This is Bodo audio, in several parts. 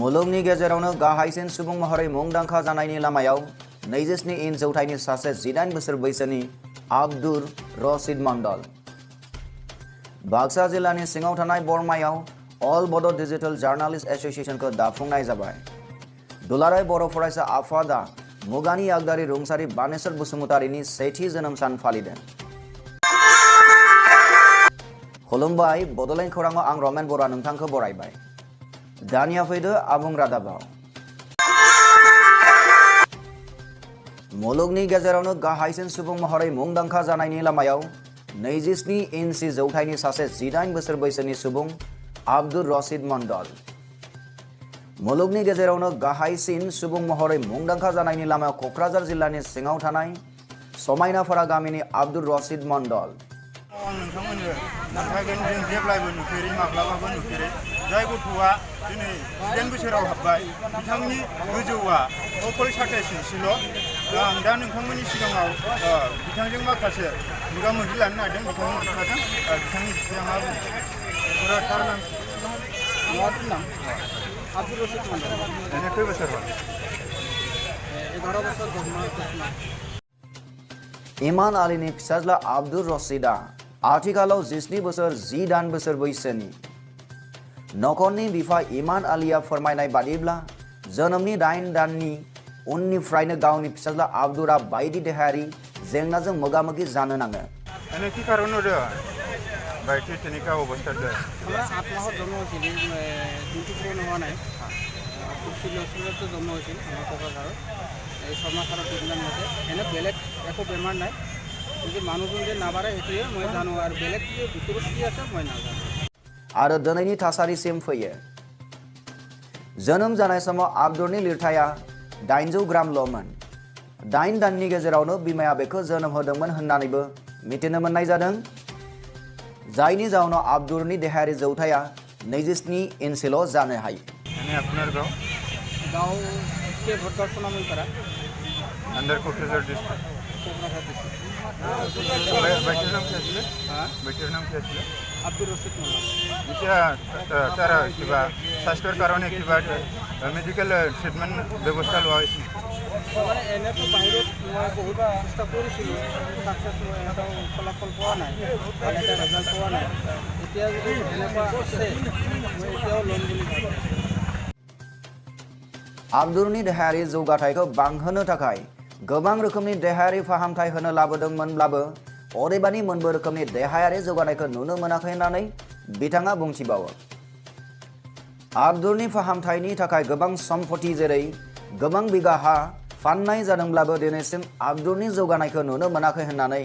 मुलुगनि गेजेरावनो गाहायसिन सुबुं महरै मुंदांखा जानायनि लामायाव 27 इन्च जौथाइनि सासे 18 बोसोर बैसोनि आब्दुर रशीद मंडल। बाक्सा जिल्लानि सिङाव थानाय बरमायाव अल बड' डिजिटल जार्नालिस्ट एसोसिएशनखौ दाफुंनाय जाबाय। दुलाराय बर' फरायसा आफादा मुगानि आगदारि रुंसारि बानेश्वर बसुमतारीनि सेथि जोनोम सान फालिदों। खुलुमबाय, बड'लेण्ड खौराङाव आं रमेन बरा नोंथांखौ बरायबाय। दानिया फैदो आबुं रादाबाव। मुलुगनि गेजेरावनो गाहायसिन सुबुं महरै मुंदांखा जानायनि लामायाव 27 इन्चि जौथाइनि सासे 18 बोसोर बैसोनि सुबुं आब्दुर रशीद मंडल। मुलुगनि गेजेरावनो गाहायसिन सुबुं महरै मुंदांखा जानायनि लामायाव क'क्राझार जिल्लानि सिङाव थानाय समायनाफारा गामिनि आब्दुर रशीद मंडल। आं नोंथांमोननो खोन्थागोन, जों जेब्लाबो नुफेरै, माब्लाबाबो नुफेरै जाय गथ'आ दिनै 18 बोसोराव हाबबाय, बिथांनि गोजौआ अकल 27 इन्सिल'। आं दा नोंथांमोननि सिगाङाव बिथांजों माखासे मोगा मोगि लानो नागिरदों। बिथांनि बिफाजों बिथांनि बिफाया मा बुङो? आब्दुर रशीद मंडल। खै बोसोर? 11 बोसोर जन्म। इमान आलीनि फिसाज्ला आब्दुर रशीदआ आथिखालाव 17 बोसोर 10 दान बोसोर बैसोनि। नखरनि बिफा इमान आलीया फोरमायनाय बादिब्ला जोनोमनि 8 दाननि उननिफ्रायनो गावनि फिसाज्ला आब्दुरआ बायदि देहायारि जेंनाजों मोगा मोगि जानो नाङो। কি কারণ হলো বাইরে তেনেকা অবস্থাতে? আমরা 8 মাহত জন্ম হৈছিল, দিনটো পূৰণ হোৱা নাই। চিলেটত জন্ম হৈছিল আমাৰ ককাঘাৰত। এই ছমাহৰ ট্ৰিটমেণ্ট মতে এনে বেলেগ একো বেমাৰ নাই, কিন্তু মানুহজন যে নাবাৰে সেইটোৱে মই জানো, আৰু বেলেগ যে ভিতৰত কি আছে মই নাজানো। आरो दिनैनि थासारिसिम फैयो। जोनोम जानाय समाव आब्दुरनि लिरथाया 800 ग्रामल'मोन। 8 दाननि गेजेरावनो बिमाया बेखौ जोनोम होदोंमोन होननानैबो मिथिनो मोननाय जादों, जायनि जाउनाव आब्दुरनि देहायारि जौथाया 27 इन्सिल' जानो हायो। আপনার গাঁও? गाव से Bhatgaon Sonampara, under Kokrajhar district. Kokrajhar district. বাইটের নাম কি আছিল? হ্যাঁ, বাইটের নাম কি আছিল? আব্দুর রশিদ মন্ডল। এতিয়া তাৰ কিবা স্বাস্থ্যৰ কাৰণে কিবা মেডিকেল ট্ৰিটমেণ্ট ব্যৱস্থা লোৱা হৈছিল? মানে এনেতো বাহিৰত মই বহুত চেষ্টা কৰিছিলোঁ, ছাকচেছ মই এটা ফলাফল পোৱা নাই, ভাল এটা ৰেজাল্ট পোৱা নাই। এতিয়া যদি এনেকুৱা আছে মই এতিয়াও ল'ম বুলি ভাবোঁ। आब्दुरनि देहायारि जौगाथायखौ बांहोनो थाखाय गोबां रोखोमनि देहायारि फाहामथाय होनो लाबोदोंमोनब्लाबो अदेबानि मोनबो रोखोमनि देहायारि जौगानायखौ नुनो मोनाखै होननानै बिथाङा बुंथिबावो। आब्दुरनि फाहामथायनि थाखाय गोबां सम्पति जेरै गोबां बिगा हा फाननाय जादोंब्लाबो दिनैसिम आब्दुरनि जौगानायखौ नुनो मोनाखै होननानै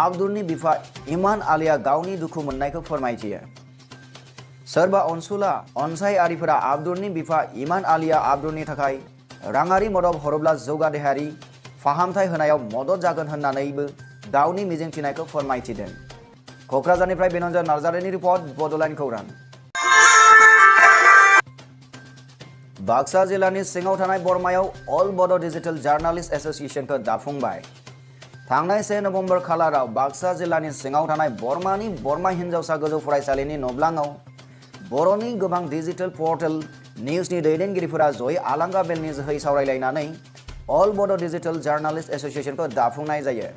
आब्दुरनि बिफा इमान आलीया गावनि दुखु मोननायखौ फोरमायथियो। सोरबा अनसायारिफोरा आब्दुरनि बिफा इमान आलीया आब्दुरनि थाखाय राङारि मदद हरोब्ला जौगा देहायारि फाहामथाय होनायाव मदद जागोन होननानैबो गावनि मिजिंथिनायखौ फोरमायथिदों। क'क्राझारनिफ्राय बेनन्जन नार्जारिनि रिपर्ट, बड'लेण्ड खौरां। बाक्सा जिल्लानि सिङाव थानाय बरमायाव अल बड' डिजिटल जार्नालिस्ट एसोसिएशनखौ दाफुंबाय। थांनाय 1 नभेम्बर खालाराव बाक्सा जिल्लानि सिङाव थानाय बरमानि बरमा हिनजावसा गोजौ फरायसालिनि नब्लाङाव बर'नि गोबां डिजिटेल पर्टेल निउसनि दैदेनगिरिफोरा जयै आलांगा बेलनि जोहै सावरायलायनानै अल बड' डिजिटल जार्नालिस्ट एसोसिएशनखौ दाफुंनाय जायो।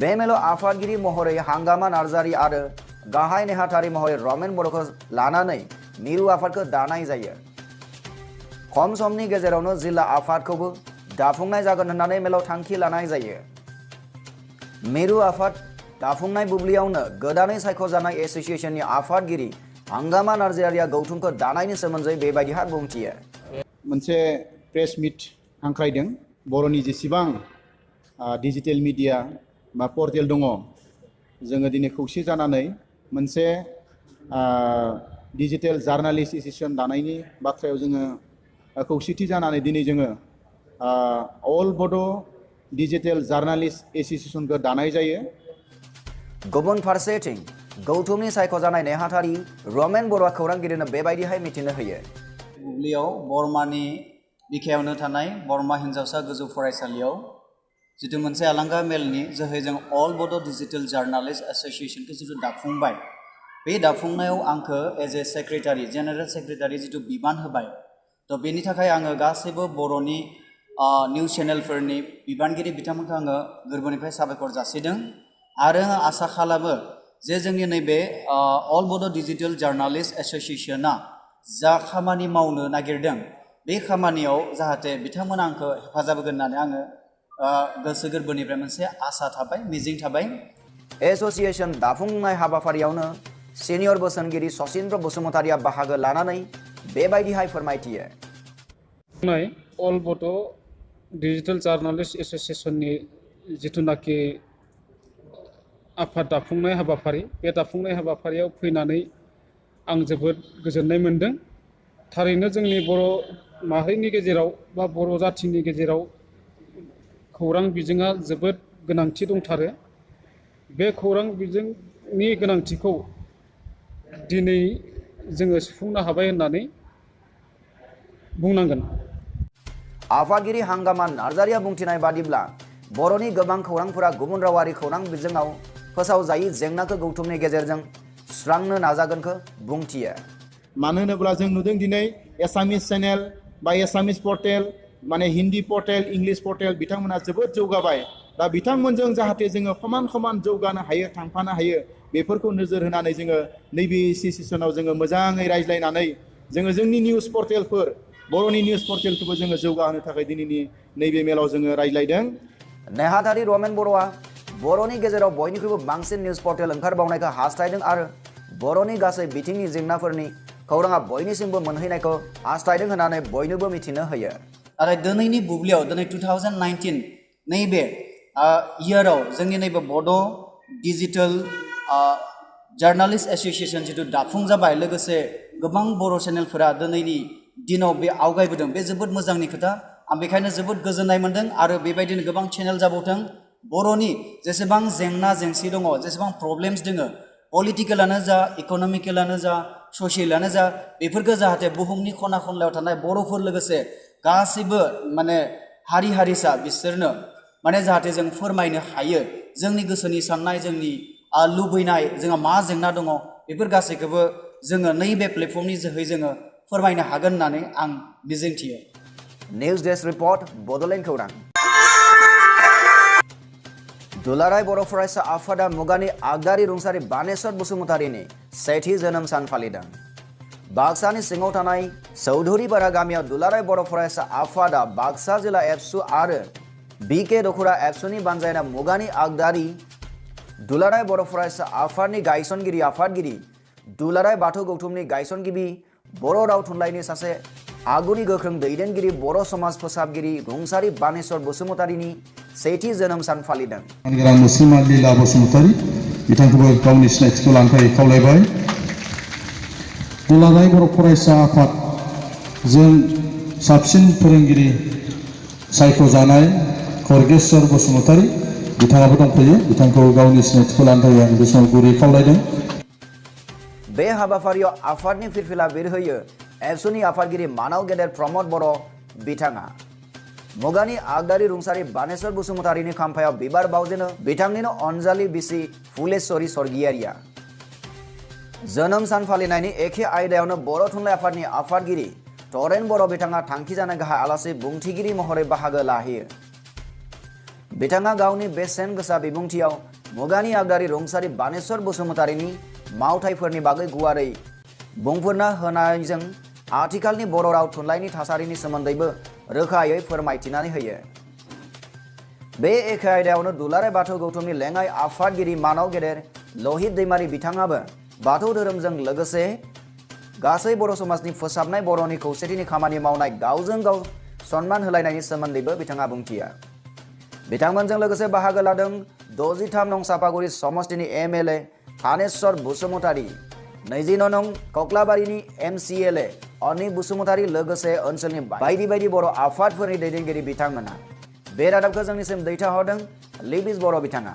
बे मेलाव आफादगिरि महरै हांगामा नार्जारि आरो गाहाय नेहाथारि महरै रमेन बर'खौ लानानै मिरु आफादखौ दानाय जायो। खम समनि गेजेरावनो जिल्ला आफादखौबो दाफुंनाय जागोन होननानै मेलाव थांखि लानाय जायो। मिरु आफाद दाफुंनाय बुब्लियावनो गोदानै सायख'जानाय एसोसिएशननि आफादगिरि हांगामा नार्जारिया गौथुमखौ दानायनि सोमोन्दै बेबायदिहा बुंथियो। मोनसे प्रेस मिट हांख्रायदों। बर'नि जेसेबां डिजिटेल मिडिया बा पर्टेल दङ, जोङो दिनै खौसे जानानै मोनसे डिजिटेल जार्नालिस्ट एसोसिएशन दानायनि बाथ्रायाव जोङो खौसेथि जानानै दिनै जोङो अल बड' डिजिटेल जार्नालिस्ट एसोसिएशनखौ दानाय जायो। गुबुन फारसेथिं गौथुमनि सायख'जानाय नेहाथारि रमेन बर'आ खौरांगिरिनो बेबायदिहाय मिथिनो होयो। बुब्लियाव बरमानि बिखायावनो थानाय बरमा हिनजावसा गोजौ फरायसालियाव जितु मोनसे आलांगा मेलनि जोहै जों अल बड' डिजिटेल जार्नालिस्ट एसोसिएशनखौ जितु दाफुंबाय, बे दाफुंनायाव आंखो as a secretary general secretary जिथु बिबान होबाय थ' बेनि थाखाय आङो गासैबो बर'नि निउस चेनेलफोरनि बिबानगिरि बिथांमोनखौ आङो गोरबोनिफ्राय साबायखर जासिदों आरो आसा खालामो जे जोंनि नैबे अल बड' डिजिटेल जार्नालिस्ट एस'सिएशना जा खामानि मावनो नागिरदों बे खामानियाव जाहाथे बिथांमोना आंखौ हेफाजाब होगोन होननानै आङो गोसो गोरबोनिफ्राय मोनसे आसा थाबाय मिजिं थाबाय एसोसिएशन दाफुंनाय हाबाफारियावनो सिनियर बोसोनगिरि सचिन्द्र बसुमतारिया बाहागो लानानै बेबायदिहाय फोरमायथियो। अल बड' डिजिटेल जार्नालिस्ट एस'सिएशननि जिथुनाखि आफाद दाफुंनाय हाबाफारि बे दाफुंनाय हाबाफारियाव फैनानै आं जोबोद गोजोननाय मोन्दों। थारैनो जोंनि बर' माहारिनि गेजेराव बा बर' जाथिनि गेजेराव खौरां बिजोङा जोबोद गोनांथि दंथारो। बे खौरां बिजोंनि गोनांथिखौ दिनै जोङो सुफुंनो हाबाय होननानै बुंनांगोन। आफादगिरि हांगामा नार्जारिया बुंथिनाय बादिब्ला बर'नि गोबां खौरांफोरा गुबुन रावारि खौरां बिजोङाव फोसावजायै जेंनाखौ गौथुमनि गेजेरजों सुस्रांनो नाजागोनखौ बुंथियो। मानो होनोब्ला जों नुदों दिनै एसामिस चेनेल बा एसामिस पर्टेल माने हिन्दी पर्टेल इंलिश पर्टेल बिथांमोना जोबोद जौगाबाय। दा बिथांमोनजों जाहाथे जोङो समान जौगानो हायो थांफानो हायो बेफोरखौ नोजोर होनानै जोङो नैबे एसोसिएशनाव जोङो मोजाङै रायज्लायनानै जोङो जोंनि निउस पर्टेलफोर बर'नि निउस पर्टेलखौबो जोङो जौगाहोनो थाखाय दिनैनि नैबे मेलाव जोङो रायज्लायदों। नेहाथारि रमेन बर'आ बर'नि गेजेराव बयनिख्रुइबो बांसिन निउस पर्टेल ओंखारबावनायखौ हास्थायदों आरो बर'नि गासै बिथिंनि जेंनाफोरनि खौराङा बयनिसिमबो मोनहैनायखौ हास्थायदों होननानै बयनोबो मिथिनो होयो। आरो दिनैनि बुब्लियाव दिनै 2019 नैबे इयाराव जोंनि नैबे बड' डिजिटेल जार्नालिस्ट एसोसिएशन जिथु दाफुं जाबाय लोगोसे गोबां बर' चेनेलफोरा दिनैनि दिनाव बे आवगायबोदों बे जोबोद मोजांनि खोथा। आं बेखायनो जोबोद गोजोननाय मोन्दों आरो बेबायदिनो गोबां चेनेल जाबावथों। बर'नि जेसेबां जेंना जेंसि दङ जेसेबां प्रब्लेम्स दङ पलिटिकेलानो जा इक'नमिकेलानो जा ससियेलानो जा बेफोरखौ जाहाथे बुहुमनि खना खनलायाव थानाय बर'फोर लोगोसे गासैबो माने हारि हारिसा बिसोरनो माने जाहाथे जों फोरमायनो हायो जोंनि गोसोनि साननाय जोंनि लुबैनाय जोंहा मा जेंना दङ बेफोर गासैखौबो जोङो नैबे प्लेटफर्मनि जोहै जोङो फोरमायनो हागोन होननानै आं मिजिंथियो। निउज डेस्क रिपर्ट बड'लेण्ड खौरां। दुलाराय बर' फरायसा आफादा मुगानि आगदारि रुंसारि बानेश्वर बसुमतारिनि सेथि जोनोम सान फालिदों। बाक्सानि सिङाव थानाय चौधुरीपारा गामियाव दुलाराय बर' फरायसा आफादा बाक्सा जिल्ला एबसु आरो बिके दखुरा एबसुनि बानजायना मुगानि आगदारि दुलाराय बर' फरायसा आफादनि गायसनगिरि आफादगिरि दुलाराय बाथौ गौथुमनि गायसनगिरि बर' राव थुनलाइनि सासे आगुनि गोख्रों दैदेनगिरि बर' समाज फोसाबगिरि रुंसारि बानेश्वर बसुमतारिनि सेथि जोनोम सान फालिदों। मुस्लिमा लीला बसुमतारी बिथांखौबो गावनि सिनायथिखौ लानो थाखाय खावलायबाय। दुलाराय बर' फरायसा आफादजों साबसिन फोरोंगिरि सायख'जानाय खरगेश्वर बसुमतारी बिथाङाबो दंफैयो। बिथांखौ गावनि सिनायथिखौ लानो थाखाय आं बे समाव गुरै खावलायदों। बे हाबाफारियाव आफादनि फिरफिला बिरहोयो एबसुनि आफादगिरि मानाव गेदेर प्रमद बर' बिथाङा। मुगानि आगदारि रुंसारि बानेश्वर बसुमतारिनि खाम्फायाव बिबार बावजेनो बिथांनिनो अनजालि बिसि फुलेश्वरी स्वर्गियारिया। जोनोम सान फालिनायनि एखे आयदायावनो बर' थुनलाइ आफादनि आफादगिरि तरेन बर' बिथाङा थांखिजानाय गाहाय आलासि बुंथिगिरि महरै बाहागो लाहैयो। बिथाङा गावनि बेसेन गोसा बिबुंथियाव मुगानि आगदारि रुंसारि बानेश्वर बसुमतारिनि मावथाइफोरनि बागै गुवारै बुंफोरना होनायजों आथिखालनि बर' राव थुनलाइनि थासारिनि सोमोन्दैबो रोखायै फोरमायथिनानै होयो। बे एखे आयदायावनो दुलाराय बाथौ गौथुमनि लेङाइ आफादगिरि मानाव गेदेर लहित दैमारि बिथाङाबो बाथौ धोरोमजों लोगोसे गासै बर' समाजनि फोसाबनाय बर'नि खौसेथिनि खामानि मावनाय गावजों गाव सन्मान होलायनायनि सोमोन्दैबो बिथाङा बुंथिया। बिथांमोनजों लोगोसे बाहागो लादों 63 नं सापागुरि समष्टिनि एमएलए थानेश्वर बसुमतारी, 29 नं कक्लाबारिनि एमसिएलए अनि बसुमतारी लोगोसे ओनसोलनि बायदि बायदि बर' आफादफोरनि दैदेनगिरि बिथांमोना। बे रादाबखौ जोंनिसिम दैथायहरदों लिबिस बर' बिथाङा।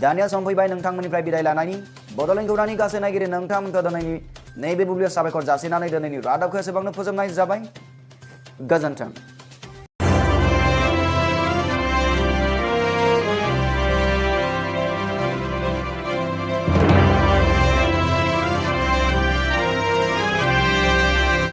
दानिया सम फैबाय नोंथांमोननिफ्राय बिदाय लानायनि। बड'लेण्ड खौरांनि गासै नायगिरि नोंथांमोनखौ दिनैनि नैबे बुब्लियाव साबायखर जासिनानै दिनैनि रादाबखौ एसेबांनो फोजोबनाय जाबाय। गोजोन्थों।